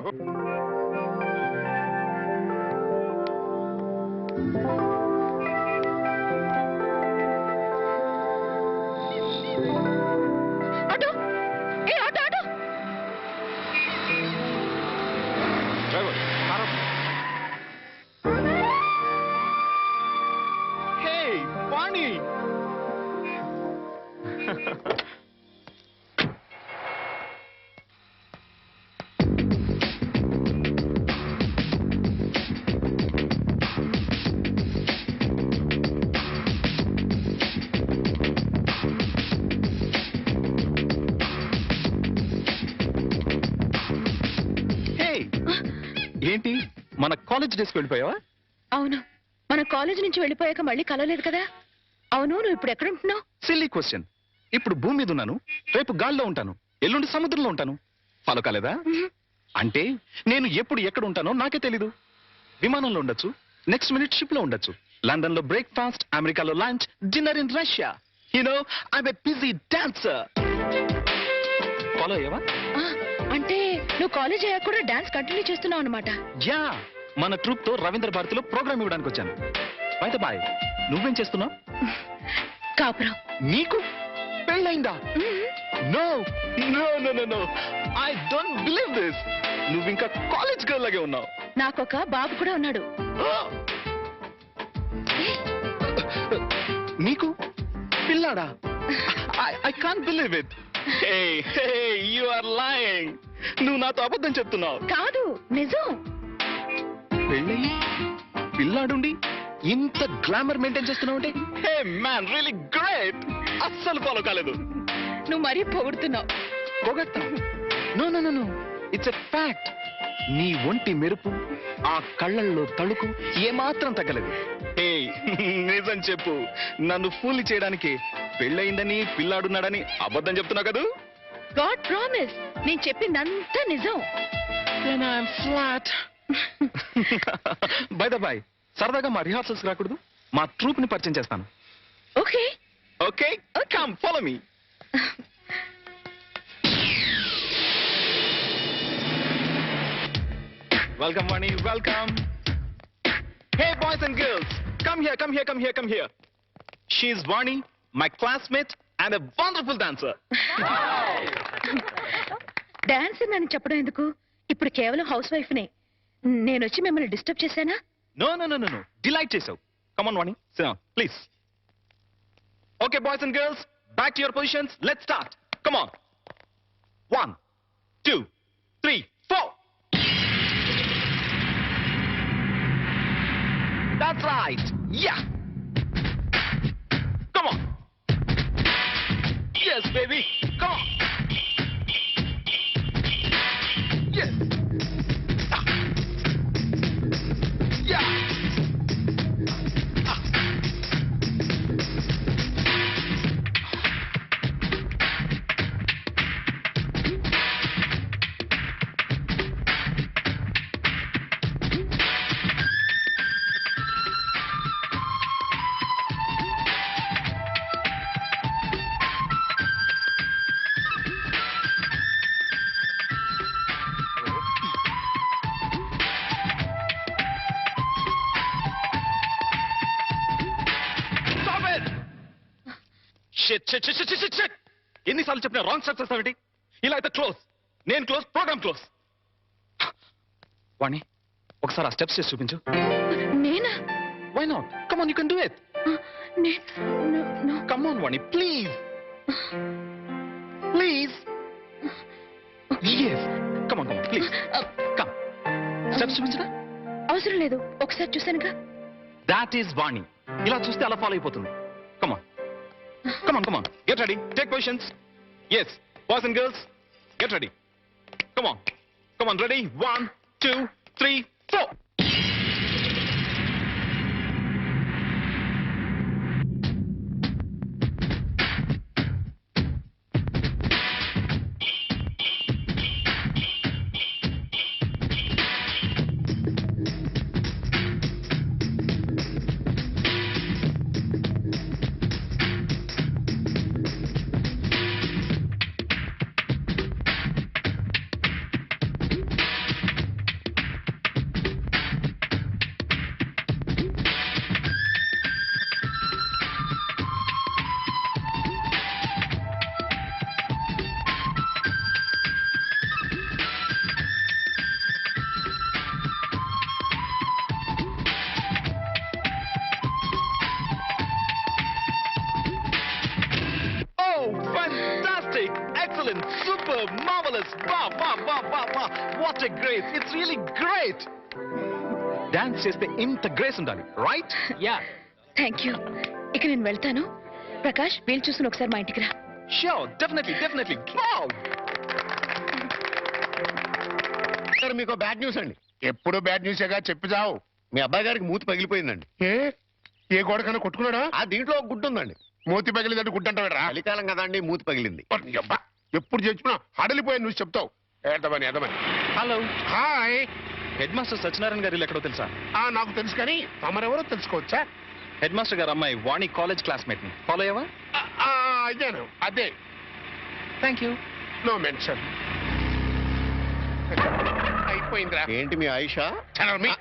Auto ఏ auto auto driver హే వాణి ఏంటి మన college డేస్కి వెళ్ళిపోయావా? అవును, మన కాలేజ్ నుంచి వెళ్ళిపోయాక మళ్ళీ కలవలేదు కదా. అవును, నువ్వు ఇప్పుడు ఎక్కడ ఉంటున్నావు? Silly question. ఇప్పుడు భూమి మీద ఉన్నాను, రేపు గాల్లో ఉంటాను, ఎల్లుండి సముద్రంలో ఉంటాను. ఫాలో కాలేదా? అంటే నేను ఎప్పుడు ఎక్కడ ఉంటానో నాకే తెలీదు. విమానంలో ఉండొచ్చు, నెక్స్ట్ మినిట్ షిప్ లో ఉండొచ్చు, లండన్ లో బ్రేక్ఫాస్ట్, అమెరికాలో lunch, dinner in Russia. You know I'm a busy dancer. Follow అయ్యావా? అంటే నువ్వు కాలేజ్ అయ్యాక కూడా డాన్స్ కంటిన్యూ చేస్తున్నావు అనమాట. యా, మన ట్రూప్ తో రవీంద్ర భారతిలో ప్రోగ్రామ్ ఇవ్వడానికి వచ్చాను. బై ద బై, నువ్వేం చేస్తున్నావు? కాపురం. నీకు పెళ్ళైందా? No no no no no, I don't believe this. నువ్వు ఇంకా కాలేజ్ గర్ల్ లాగే ఉన్నావు. నాకొక బాబు కూడా ఉన్నాడు. నీకు పిల్లాడా? I can't believe it. Hey, hey, you are lying. నువ్వు నాతో అబద్ధం చెప్తున్నావు. కాదు, నిజం. పెళ్ళయి పిల్లాడుండి ఇంత గ్లామర్ మెయింటైన్ చేస్తున్నావు అంటే, హే మ్యాన్, రియల్లీ గ్రేట్. అస్సలు ఫాలో కాలేదు. నువ్వు మరీ పొగుడుతున్నావు. పొగట్టా? No no no no, it's a fact. నీ ఒంటి మెరుపు, ఆ కళ్ళల్లో తళుకు ఏమాత్రం తగ్గలేదు. హే, నిజం చెప్పు, నన్ను ఫూల్ చేయడానికి పెళ్ళయిందని పిల్లాడున్నాడని అబద్ధం చెప్తున్నా కదూ? గాడ్ ప్రామిస్, నేను చెప్పిందంతా నిజం. బై ద బై, సరదాగా మా రిహార్సల్స్ రాకూడదు? మా ట్రూప్ ని పరిచయం చేస్తాను. Okay okay, come follow me. Welcome Vani, welcome. Hey boys and girls, come here, come here, come here, come here. She is Vani, my classmate and a wonderful dancer. Dance అని చెప్పడం ఎందుకు? ఇప్పుడు కేవలం house wife నే. నేను వచ్చి మిమ్మల్ని disturb చేశానా? No, no, no, no, no. Delight చేసావు. Come on, Vani, sit down, please. Okay, boys and girls, back to your positions. Let's start. Come on. 1, 2, 3, 4. That's right. Yeah. Come on. Yes, baby. Come on. Yes. Ah. Yeah. Ah. ఎన్నిసార్లు చెప్పినా wrong start చేస్తావేంటి? ఇలా అయితే close. నేను close, programme close. వాణి, ఒకసారి ఆ steps చేసి చూపించు. నేనా? Why not? Come on, you can do it. Come on Vani, please please. yes, come on, please. Come. Steps చూపించరా? అవసరం లేదు, ఒకసారి చూసానుగా. That is Vani. ఇలా చూస్తే అలా ఫాలో అయిపోతుంది. Come on. Come on, come on. Get ready. Take positions. Yes, boys and girls, get ready. Come on. Come on, ready? 1, 2, 3, 4. What a grace, it's really great. Dance చేస్తే ఇంత grace ఉండాలి, right? Yeah thank you. ఇక నేను వెళ్తాను. ప్రకాష్, వీలు చూసుకుని ఒకసారి మా ఇంటికి రా. Sure, definitely definitely. సార్ మీకు బ్యాడ్ న్యూస్ అండి. ఎప్పుడు బ్యాడ్ న్యూసేగా చెప్పి చావు. మీ అబ్బాయి గారికి మూతి పగిలిపోయిందండి. ఏ గోడకన్నా కొట్టుకున్నాడా? ఆ దీంట్లో ఒక గుడ్డు ఉందండి. మూతి పగిలిందంటే గుడ్డు అంటారా? చలికాలం కదా అండి, మూతి పగిలింది. అబ్బా, ఎప్పుడు చెప్పినా హడలిపోయాను నువ్వు చెప్తావు. ఏదమని ఏదమని. Hello, hi. Head master Satyanarayana గారు ఎక్కడో తెలుసా? నాకు తెలుసు కానీ తమరెవరో తెలుసుకోవచ్చా? హెడ్ మాస్టర్ గారు అమ్మాయి వాణి కాలేజ్ క్లాస్మేట్ ని ఫాలో అయ్యావా? అదేను, అదే. Thank you. No mention. అయిపోయిందిరా. ఏంటి మీ ఆయిషా? చనర్మి.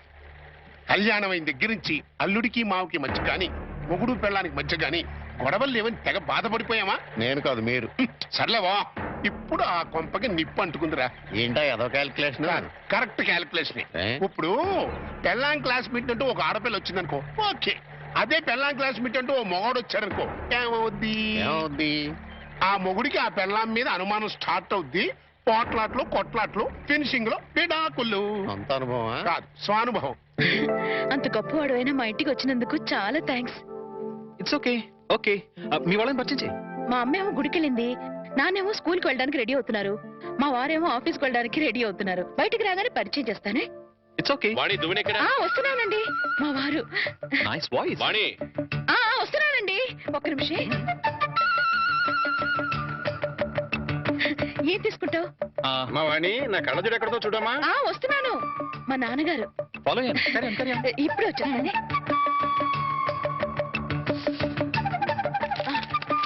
కళ్యాణం అయిన దగ్గర నుంచి అల్లుడికి మావుకి మధ్య గాని, మొగుడు పెళ్ళానికి మధ్య గాని గొడవలు లేవని తెగ బాధపడిపోయామా? నేను కాదు మీరు. సర్లేవా, ఇప్పుడు ఆ కొంపకి నిప్పు అంటుకుందిరా. ఏంటా ఏదో క్యాల్కులేషన్? Correct calculation. ఏ? ఇప్పుడు పెళ్ళాం క్లాస్మేట్ అంటూ ఒక ఆడపిల్ల వచ్చిందనుకో, ఓకే. అదే పెళ్ళాం క్లాస్మేట్ అంటూ ఓ మొగాడు వచ్చారనుకో, ఏమవుద్ది? ఏమవుద్ది? ఆ మొగుడికి ఆ పెళ్ళాం మీద అనుమానం స్టార్ట్ అవుద్ది. పోట్లాట్లు, కొట్లాట్లు, ఫినిషింగ్ లో విడాకులు. సొంత అనుభవమా? కాదు, స్వానుభవం. అంత గొప్పవాడు అయినా మా ఇంటికి వచ్చినందుకు చాలా థ్యాంక్స్. It's okay. ఓకే, మీ వాళ్ళని పరిచయం చేయి. మా అమ్మేమో గుడికి వెళ్ళింది, నాన్నేమో స్కూల్కి వెళ్ళడానికి రెడీ అవుతున్నారు, మా వారేమో ఆఫీస్కి వెళ్ళడానికి రెడీ అవుతున్నారు. బయటికి రాగానే పరిచయం చేస్తానే. It's okay. వాణి దువ్వెనెక్కడ? వస్తున్నానండి. మా వారు. Nice voice. వాణి వస్తున్నానండి, ఒక్క నిమిషం. ఏం తీసుకుంటావు? మా వాణి, నా కళ్ళజోడు ఎక్కడతో చూడమ్మా. వస్తున్నాను. మా నాన్నగారు. ఫాలో అయ్యాను. ఇప్పుడు వచ్చేస్తానే.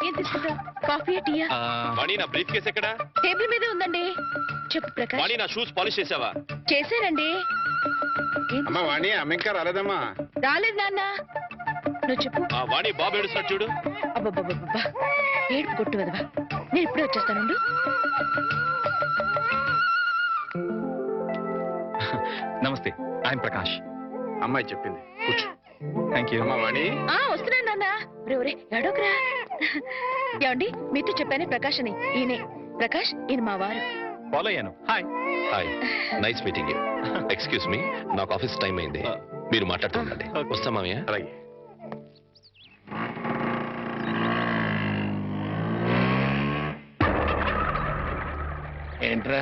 ఏం తీసుకుంటావు? కాఫీ, టీయా? వాణి, నా బ్రీఫ్ కేస్ ఎక్కడ? టేబుల్ మీదే ఉందండి. చెప్పు ప్రకాష్. వాణి, నా షూస్ పాలిష్ చేసావా? చేశానండి. అమ్మా వాణి, అమ్మ ఇంకా రాలేదమ్మా. రాలేదు నాన్న. నువ్వు చెప్పు. వాణి, బాబు ఏడుస్తున్నాడు చూడు. అబ్బబ్బబ్బబ్బా, ఏడుపు కొట్టు వదవా. నేను ఇప్పుడే వచ్చేస్తానుండు. నమస్తే, ఐఎమ్ ప్రకాష్. అమ్మాయి చెప్పింది, కూర్చో. Thank you. అమ్మా వాణి. వస్తున్నాను నాన్న. ఒరే ఎడోకరా. ఏమండి, మీతో చెప్పానే ప్రకాష్ అని. ఈయనే ప్రకాష్, ఈయన మా వారు. ఫాలో అయ్యాను. Hi. Hi, nice meeting you. Excuse me, నాకు ఆఫీస్ టైం అయింది, మీరు మాట్లాడుతుండండి. వస్తా మామయ్య. అలాగే. ఏంట్రా?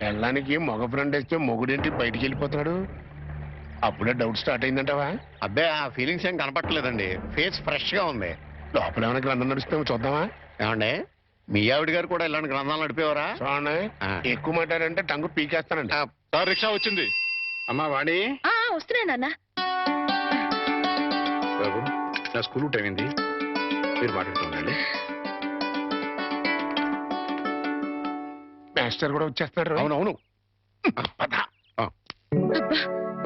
పెళ్ళానికి మగ ఫ్రెండ్ వేస్తే మొగుడేంటి బయటికి వెళ్ళిపోతాడు? అప్పుడే డౌట్ స్టార్ట్ అయిందంటావా? అబ్బే, ఆ ఫీలింగ్స్ ఏం కనపట్టలేదండి. ఫేస్ ఫ్రెష్ గా ఉంది. లోపల ఏమైనా గ్రంథం నడుస్తామో చూద్దామా? ఏమండి, మీ ఆవిడ గారు కూడా ఇలాంటి గ్రంథాలు నడిపేవారా? చూడండి, ఎక్కువ మాట్లాడంటే టంగు పీకేస్తానండి. సార్, రిక్షా వచ్చింది. అమ్మా వాణి. వస్తున్నాను నాన్న. బాబు, నా స్కూల్ టైం అయింది, మీరు మాట్లాడుతుండండి. మాస్టర్ కూడా వచ్చేస్తున్నాడు. అవునవును. అబ్బా,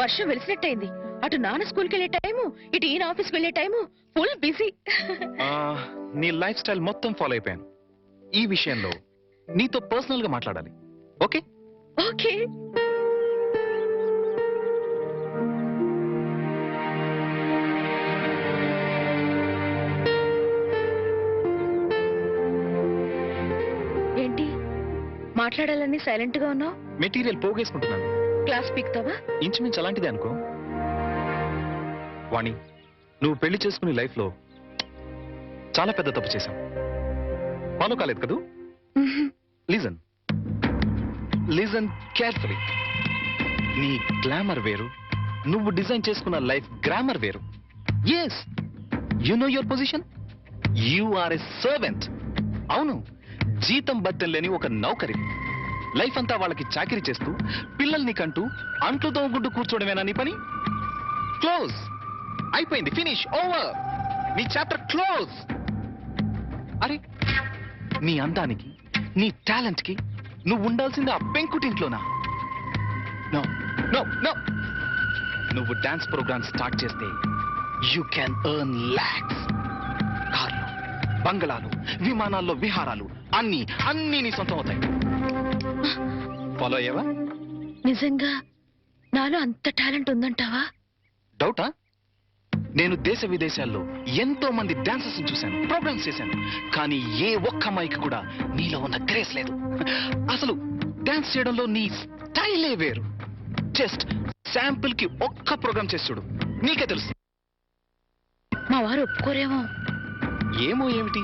వర్షం వెలిసినట్టయింది. అటు నాన్న స్కూల్కి వెళ్ళే టైము, ఇటు ఈయన ఆఫీస్కి వెళ్ళే టైము. Full busy. నీ లైఫ్ స్టైల్ మొత్తం ఫాలో అయిపోయాను. ఈ విషయంలో నీతో పర్సనల్ గా మాట్లాడాలి. ఓకే? ఓకే. ఏంటి మాట్లాడాలని సైలెంట్ గా ఉన్నావు? మెటీరియల్ పోగేసుకుంటున్నాను. క్లాస్ పీక్తావా? ఇంచుమించు అలాంటిదే అనుకో. వాణి, నువ్వు పెళ్లి చేసుకునే లైఫ్ లో చాలా పెద్ద తప్పు చేశావు. ఫాలో కాలేదు కదూ? Listen listen carefully. నీ గ్లామర్ వేరు, నువ్వు డిజైన్ చేసుకున్న లైఫ్ గ్రామర్ వేరు. Yes, you know your position. You are a servant. అవును, జీతం బట్టం లేని ఒక నౌకరి. లైఫ్ అంతా వాళ్ళకి చాకరీ చేస్తూ పిల్లల్ని కంటూ అంట్లు తోముకుంటూ కూర్చోవడమేనా నీ పని? క్లోజ్. అయిపోయింది, ఫినిష్, ఓవర్. నీ చాప్టర్ క్లోజ్. అరే, నీ అందానికి, నీ టాలెంట్ కి నువ్వు ఉండాల్సింది ఆ పెంకుటింట్లోనా? No no no. నువ్వు డాన్స్ ప్రోగ్రామ్ స్టార్ట్ చేస్తే యూ క్యాన్ ఎర్న్ లాక్స్. కార్లు, బంగళాలు, విమానాల్లో విహారాలు, అన్ని అన్ని నీ సొంతం అవుతాయి. ఫాలో అయ్యావా? నిజంగా నాలో అంత టాలెంట్ ఉందంటావా? డౌటా? నేను దేశ విదేశాల్లో ఎంతో మంది డాన్సర్స్ చూశాను, ప్రోగ్రామ్స్ చేశాను, కానీ ఏ ఒక్క అమ్మాయికి కూడా నీలో ఉన్న గ్రేస్ లేదు. అసలు డాన్స్ చేయడంలో నీ స్టైలే వేరు. జస్ట్ శాంపుల్ కి ఒక్క ప్రోగ్రామ్ చేసి చూడు, నీకే తెలుసు. మా వారు ఒప్పుకోరేమో. ఏమో ఏమిటి,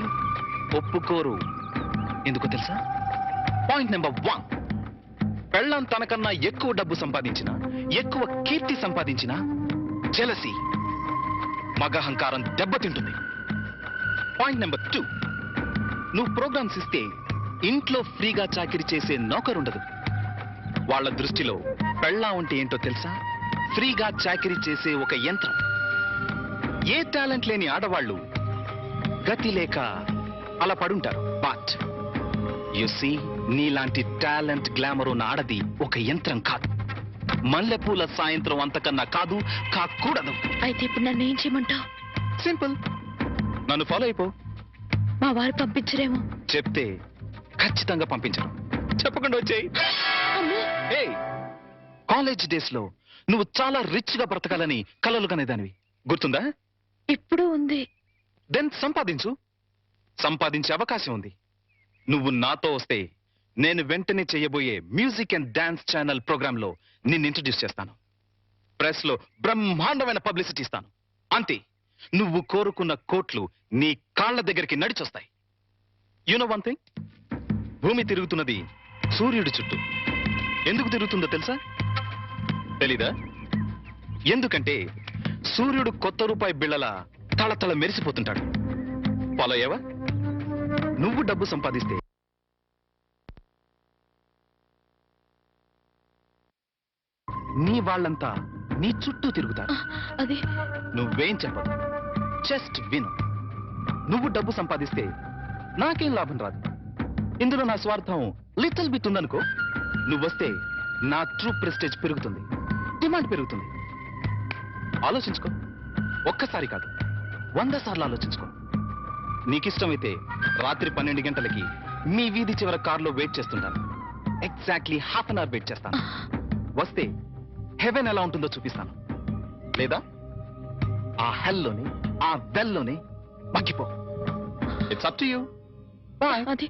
ఒప్పుకోరు. ఎందుకో తెలుసా? పాయింట్ నెంబర్ 1, పెళ్ళం తనకన్నా ఎక్కువ డబ్బు సంపాదించిన, ఎక్కువ కీర్తి సంపాదించిన జెలసీ, మగహంకారం దెబ్బతింటుంది. పాయింట్ నెంబర్ 2, నువ్వు ప్రోగ్రామ్స్ ఇస్తే ఇంట్లో ఫ్రీగా చాకిరీ చేసే నౌకరుండదు. వాళ్ళ దృష్టిలో పెళ్ళాం అంటే ఏంటో తెలుసా? ఫ్రీగా చాకిరీ చేసే ఒక యంత్రం. ఏ టాలెంట్ లేని ఆడవాళ్ళు గతి లేక అలా పడుంటారు. బట్ యు సీ, నీలాంటి టాలెంట్ గ్లామర్ ఉన్న ఆడది ఒక యంత్రం కాదు. మల్లెపూల సాయంత్రం అంతకన్నా కాదు, కాకూడదు. అయితే ఇప్పుడు నన్ను ఏం చేయమంటావు? సింపుల్, నన్ను ఫాలో అయిపో. మా వారు పంపించరేమో. చెప్తే ఖచ్చితంగా పంపించరు. చెప్పకుండా వచ్చేయి. ఏ కాలేజ్ డేస్ లో నువ్వు చాలా రిచ్ గా బ్రతకాలని కలలు కనేదానివి, గుర్తుందా? ఇప్పుడు ఉంది. దెన్ సంపాదించు. సంపాదించే అవకాశం ఉంది. నువ్వు నాతో వస్తే నేను వెంటనే చేయబోయే music and dance channel programme లో నిన్ను ఇంట్రడ్యూస్ చేస్తాను. ప్రెస్ లో బ్రహ్మాండమైన పబ్లిసిటీ ఇస్తాను. అంతే, నువ్వు కోరుకున్న కోట్లు నీ కాళ్ల దగ్గరికి నడిచొస్తాయి. యు నో వన్ థింగ్, భూమి తిరుగుతున్నది సూర్యుడి చుట్టూ. ఎందుకు తిరుగుతుందో తెలుసా? తెలీదా? ఎందుకంటే సూర్యుడు కొత్త రూపాయి బిళ్ళల తళతళ మెరిసిపోతుంటాడు. ఫాలో అయ్యావా? నువ్వు డబ్బు సంపాదిస్తే నీ వాళ్ళంతా నీ చుట్టూ తిరుగుతారు. అది నువ్వేం చెప్పదు, జస్ట్ విను. నువ్వు డబ్బు సంపాదిస్తే నాకేం లాభం రాదు. ఇందులో నా స్వార్థం లిటిల్ బిట్ ఉందనుకో. నువ్వొస్తే నా ట్రూ ప్రెస్టేజ్ పెరుగుతుంది, డిమాండ్ పెరుగుతుంది. ఆలోచించుకో. ఒక్కసారి కాదు, 100 సార్లు ఆలోచించుకో. నీకిష్టమైతే రాత్రి 12 గంటలకి మీ వీధి చివర కారులో వెయిట్ చేస్తుంటాను. Exactly half an hour wait చేస్తాను. వస్తే హెవెన్ ఎలా ఉంటుందో చూపిస్తాను. లేదా ఆ హెల్లోనే, ఆ వెల్లోనే మగ్గిపో. It's up to you. Bye. అది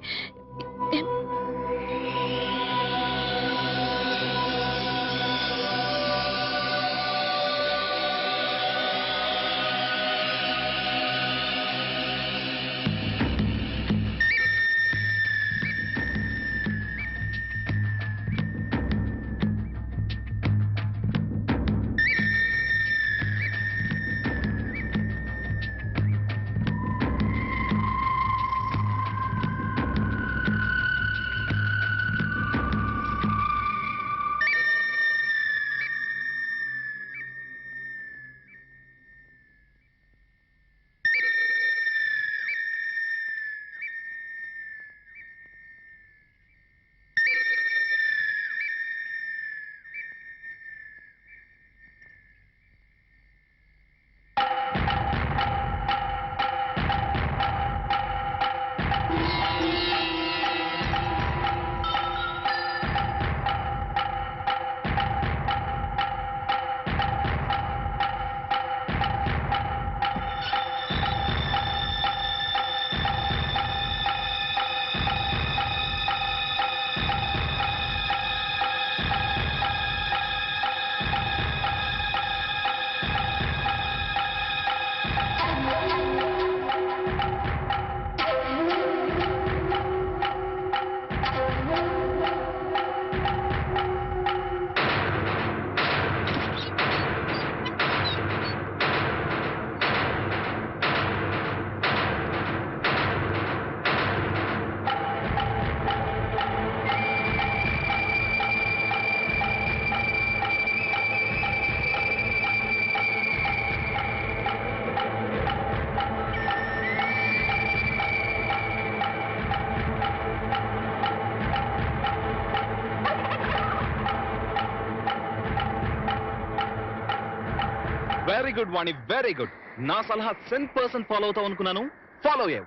very good Vani, very good. నా సలహా 100% ఫాలో అవుతావు అనుకున్నాను. ఫాలో అయ్యావు.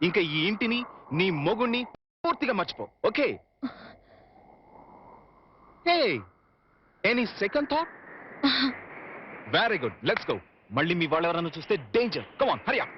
ఇంకా ఈ ఇంటిని, నీ మొగుణ్ణి పూర్తిగా మర్చిపో. Okay? Hey, any second thought? Very good, let's go. మళ్ళీ మీ వాళ్ళు ఎవరైనా చూస్తే danger. Come on, Hari up.